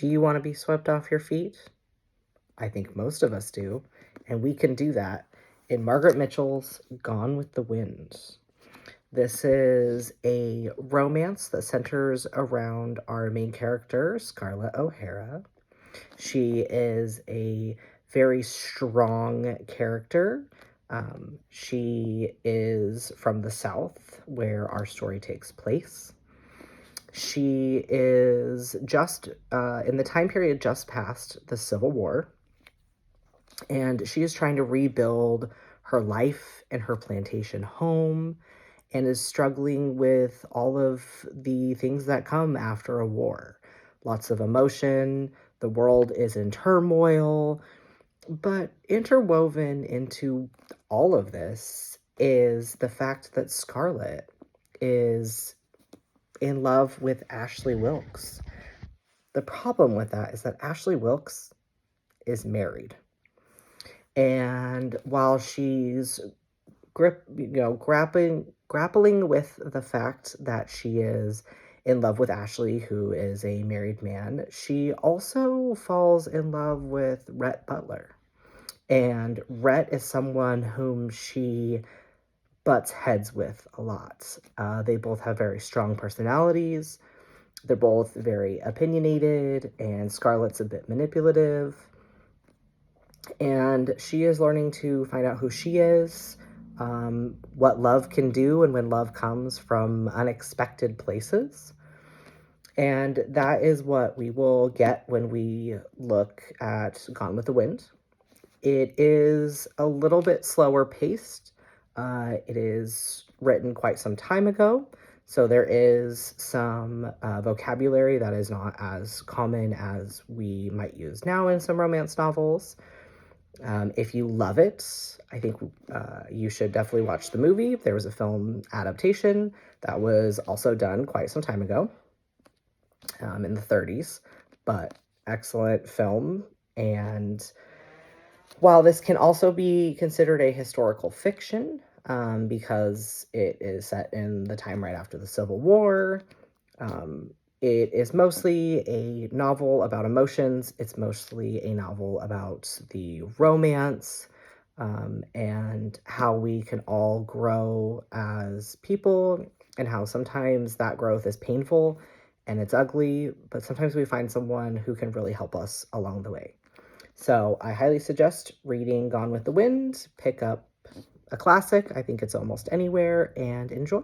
Do you want to be swept off your feet? I think most of us do, and we can do that in Margaret Mitchell's Gone with the Wind. This is a romance that centers around our main character, Scarlett O'Hara. She is a very strong character. She is from the South, where our story takes place. She is just in the time period just past the Civil War, and she is trying to rebuild her life and her plantation home and is struggling with all of the things that come after a war. Lots of emotion, the world is in turmoil, but interwoven into all of this is the fact that Scarlett is in love with Ashley Wilkes. The problem with that is that Ashley Wilkes is married. And while she's grappling with the fact that she is in love with Ashley, who is a married man, she also falls in love with Rhett Butler. And Rhett is someone whom she butts heads with a lot. They both have very strong personalities. They're both very opinionated, and Scarlett's a bit manipulative. And she is learning to find out who she is, what love can do, and when love comes from unexpected places. And that is what we will get when we look at Gone with the Wind. It is a little bit slower paced. It is written quite some time ago, so there is some vocabulary that is not as common as we might use now in some romance novels. If you love it, I think you should definitely watch the movie. There was a film adaptation that was also done quite some time ago, in the 30s, but excellent film. And while this can also be considered a historical fiction, because it is set in the time right after the Civil War, it is mostly a novel about emotions. It's mostly a novel about the romance, and how we can all grow as people, and how sometimes that growth is painful and it's ugly, but sometimes we find someone who can really help us along the way. So I highly suggest reading Gone with the Wind. Pick up a classic. I think it's almost anywhere, and enjoy.